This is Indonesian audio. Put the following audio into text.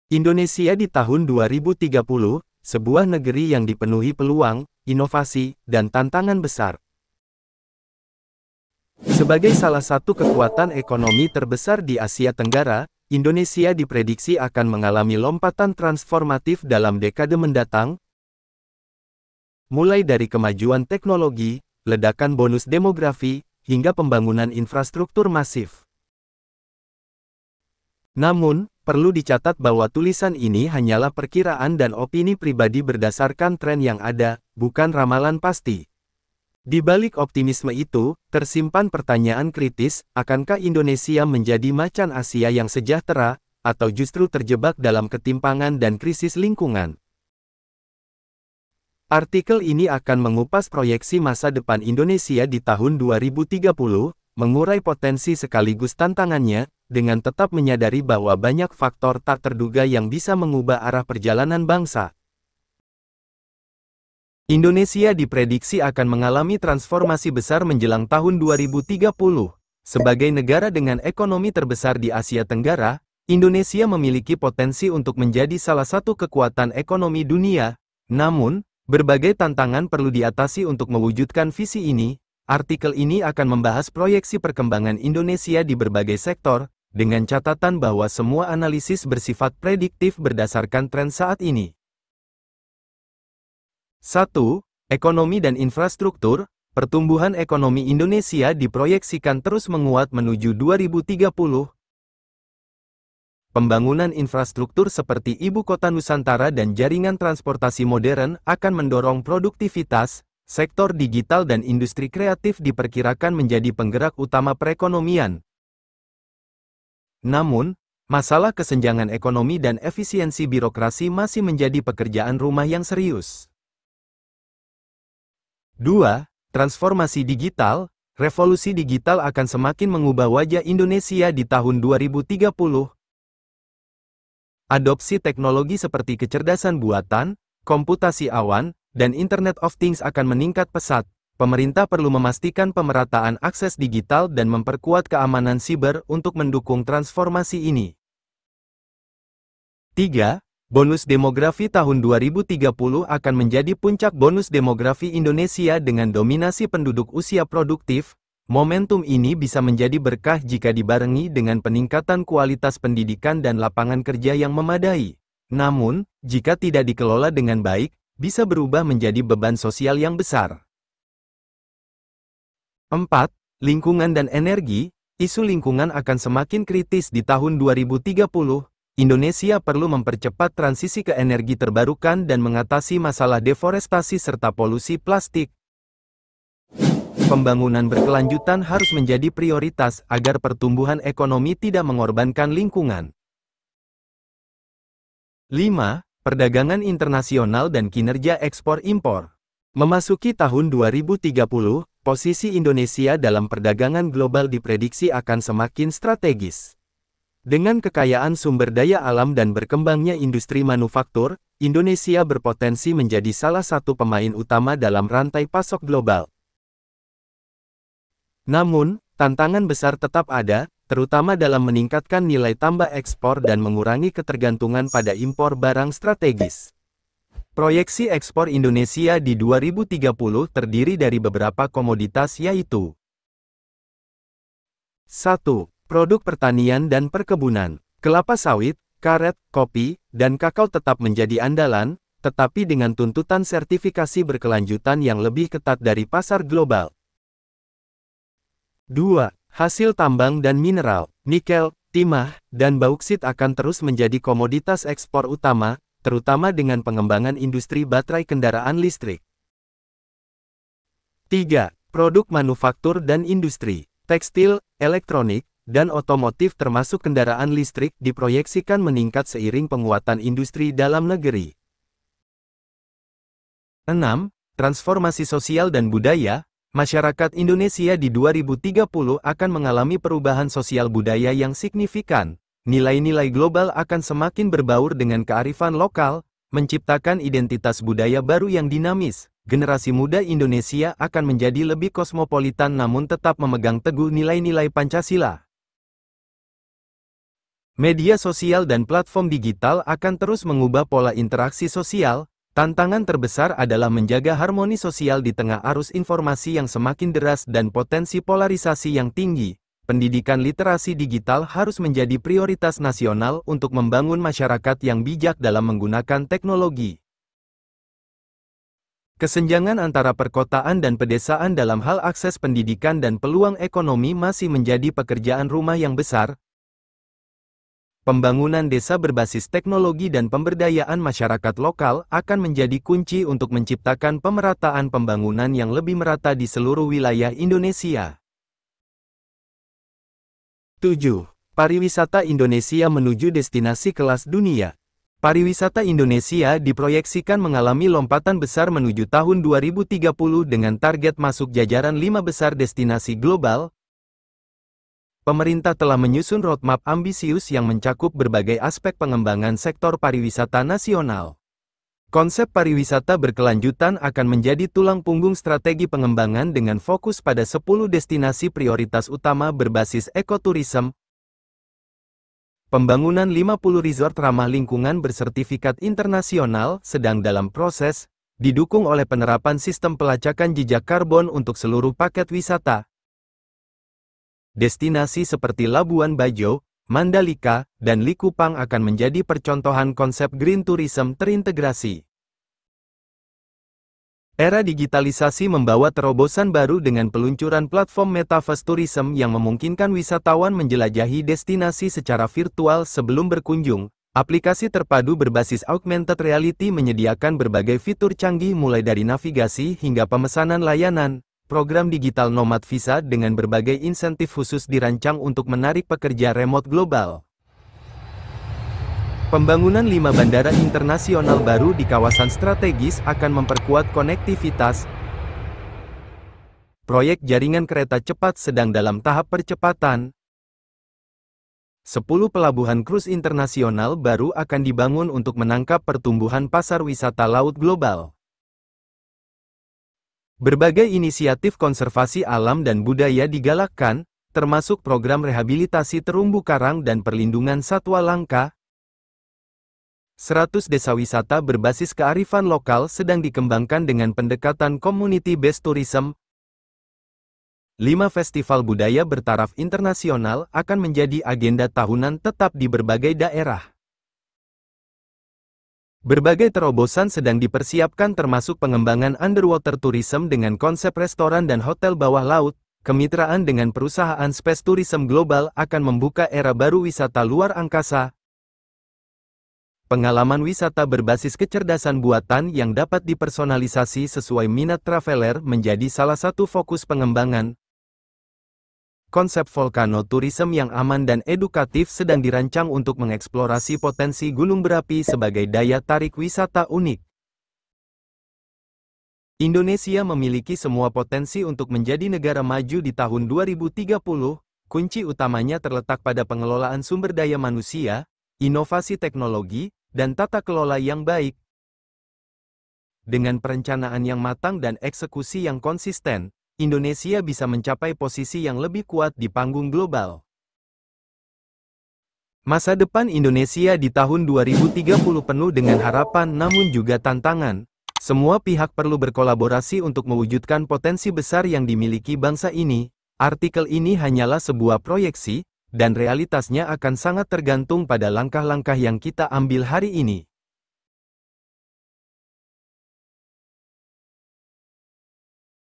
Indonesia di tahun 2030, sebuah negeri yang dipenuhi peluang, inovasi, dan tantangan besar. Sebagai salah satu kekuatan ekonomi terbesar di Asia Tenggara, Indonesia diprediksi akan mengalami lompatan transformatif dalam dekade mendatang, mulai dari kemajuan teknologi, ledakan bonus demografi, hingga pembangunan infrastruktur masif. Namun, perlu dicatat bahwa tulisan ini hanyalah perkiraan dan opini pribadi berdasarkan tren yang ada, bukan ramalan pasti. Di balik optimisme itu, tersimpan pertanyaan kritis, akankah Indonesia menjadi macan Asia yang sejahtera, atau justru terjebak dalam ketimpangan dan krisis lingkungan? Artikel ini akan mengupas proyeksi masa depan Indonesia di tahun 2030, mengurai potensi sekaligus tantangannya, dengan tetap menyadari bahwa banyak faktor tak terduga yang bisa mengubah arah perjalanan bangsa. Indonesia diprediksi akan mengalami transformasi besar menjelang tahun 2030. Sebagai negara dengan ekonomi terbesar di Asia Tenggara, Indonesia memiliki potensi untuk menjadi salah satu kekuatan ekonomi dunia. Namun, berbagai tantangan perlu diatasi untuk mewujudkan visi ini. Artikel ini akan membahas proyeksi perkembangan Indonesia di berbagai sektor, dengan catatan bahwa semua analisis bersifat prediktif berdasarkan tren saat ini. 1. Ekonomi dan infrastruktur. Pertumbuhan ekonomi Indonesia diproyeksikan terus menguat menuju 2030. Pembangunan infrastruktur seperti Ibu Kota Nusantara dan jaringan transportasi modern akan mendorong produktivitas. Sektor digital dan industri kreatif diperkirakan menjadi penggerak utama perekonomian. Namun, masalah kesenjangan ekonomi dan efisiensi birokrasi masih menjadi pekerjaan rumah yang serius. 2. Transformasi digital. Revolusi digital akan semakin mengubah wajah Indonesia di tahun 2030. Adopsi teknologi seperti kecerdasan buatan, komputasi awan, dan Internet of Things akan meningkat pesat. Pemerintah perlu memastikan pemerataan akses digital dan memperkuat keamanan siber untuk mendukung transformasi ini. 3. Bonus demografi tahun 2030 akan menjadi puncak bonus demografi Indonesia dengan dominasi penduduk usia produktif. Momentum ini bisa menjadi berkah jika dibarengi dengan peningkatan kualitas pendidikan dan lapangan kerja yang memadai. Namun, jika tidak dikelola dengan baik, bisa berubah menjadi beban sosial yang besar. 4. Lingkungan dan energi. Isu lingkungan akan semakin kritis di tahun 2030. Indonesia perlu mempercepat transisi ke energi terbarukan dan mengatasi masalah deforestasi serta polusi plastik. Pembangunan berkelanjutan harus menjadi prioritas agar pertumbuhan ekonomi tidak mengorbankan lingkungan. 5. Perdagangan internasional dan kinerja ekspor-impor. Memasuki tahun 2030, posisi Indonesia dalam perdagangan global diprediksi akan semakin strategis. Dengan kekayaan sumber daya alam dan berkembangnya industri manufaktur, Indonesia berpotensi menjadi salah satu pemain utama dalam rantai pasok global. Namun, tantangan besar tetap ada, terutama dalam meningkatkan nilai tambah ekspor dan mengurangi ketergantungan pada impor barang strategis. Proyeksi ekspor Indonesia di 2030 terdiri dari beberapa komoditas yaitu 1. Produk pertanian dan perkebunan. Kelapa sawit, karet, kopi, dan kakao tetap menjadi andalan, tetapi dengan tuntutan sertifikasi berkelanjutan yang lebih ketat dari pasar global. 2. Hasil tambang dan mineral. Nikel, timah, dan bauksit akan terus menjadi komoditas ekspor utama, terutama dengan pengembangan industri baterai kendaraan listrik. 3. Produk manufaktur dan industri. Tekstil, elektronik, dan otomotif termasuk kendaraan listrik diproyeksikan meningkat seiring penguatan industri dalam negeri. 6. Transformasi sosial dan budaya. Masyarakat Indonesia di 2030 akan mengalami perubahan sosial budaya yang signifikan. Nilai-nilai global akan semakin berbaur dengan kearifan lokal, menciptakan identitas budaya baru yang dinamis. Generasi muda Indonesia akan menjadi lebih kosmopolitan namun tetap memegang teguh nilai-nilai Pancasila. Media sosial dan platform digital akan terus mengubah pola interaksi sosial. Tantangan terbesar adalah menjaga harmoni sosial di tengah arus informasi yang semakin deras dan potensi polarisasi yang tinggi. Pendidikan literasi digital harus menjadi prioritas nasional untuk membangun masyarakat yang bijak dalam menggunakan teknologi. Kesenjangan antara perkotaan dan pedesaan dalam hal akses pendidikan dan peluang ekonomi masih menjadi pekerjaan rumah yang besar. Pembangunan desa berbasis teknologi dan pemberdayaan masyarakat lokal akan menjadi kunci untuk menciptakan pemerataan pembangunan yang lebih merata di seluruh wilayah Indonesia. 7. Pariwisata Indonesia menuju destinasi kelas dunia. Pariwisata Indonesia diproyeksikan mengalami lompatan besar menuju tahun 2030 dengan target masuk jajaran 5 besar destinasi global. Pemerintah telah menyusun roadmap ambisius yang mencakup berbagai aspek pengembangan sektor pariwisata nasional. Konsep pariwisata berkelanjutan akan menjadi tulang punggung strategi pengembangan dengan fokus pada 10 destinasi prioritas utama berbasis ekoturism. Pembangunan 50 resort ramah lingkungan bersertifikat internasional sedang dalam proses, didukung oleh penerapan sistem pelacakan jejak karbon untuk seluruh paket wisata. Destinasi seperti Labuan Bajo, Mandalika, dan Likupang akan menjadi percontohan konsep green tourism terintegrasi. Era digitalisasi membawa terobosan baru dengan peluncuran platform Metaverse Tourism yang memungkinkan wisatawan menjelajahi destinasi secara virtual sebelum berkunjung. Aplikasi terpadu berbasis augmented reality menyediakan berbagai fitur canggih mulai dari navigasi hingga pemesanan layanan. Program digital nomad visa dengan berbagai insentif khusus dirancang untuk menarik pekerja remote global. Pembangunan 5 bandara internasional baru di kawasan strategis akan memperkuat konektivitas. Proyek jaringan kereta cepat sedang dalam tahap percepatan. 10 pelabuhan krus internasional baru akan dibangun untuk menangkap pertumbuhan pasar wisata laut global. Berbagai inisiatif konservasi alam dan budaya digalakkan, termasuk program rehabilitasi terumbu karang dan perlindungan satwa langka. 100 desa wisata berbasis kearifan lokal sedang dikembangkan dengan pendekatan community-based tourism. 5 festival budaya bertaraf internasional akan menjadi agenda tahunan tetap di berbagai daerah. Berbagai terobosan sedang dipersiapkan termasuk pengembangan underwater tourism dengan konsep restoran dan hotel bawah laut. Kemitraan dengan perusahaan space tourism global akan membuka era baru wisata luar angkasa. Pengalaman wisata berbasis kecerdasan buatan yang dapat dipersonalisasi sesuai minat traveler menjadi salah satu fokus pengembangan. Konsep volcano tourism yang aman dan edukatif sedang dirancang untuk mengeksplorasi potensi gunung berapi sebagai daya tarik wisata unik. Indonesia memiliki semua potensi untuk menjadi negara maju di tahun 2030. Kunci utamanya terletak pada pengelolaan sumber daya manusia, inovasi teknologi, dan tata kelola yang baik. Dengan perencanaan yang matang dan eksekusi yang konsisten, Indonesia bisa mencapai posisi yang lebih kuat di panggung global. Masa depan Indonesia di tahun 2030 penuh dengan harapan namun juga tantangan. Semua pihak perlu berkolaborasi untuk mewujudkan potensi besar yang dimiliki bangsa ini. Artikel ini hanyalah sebuah proyeksi, dan realitasnya akan sangat tergantung pada langkah-langkah yang kita ambil hari ini.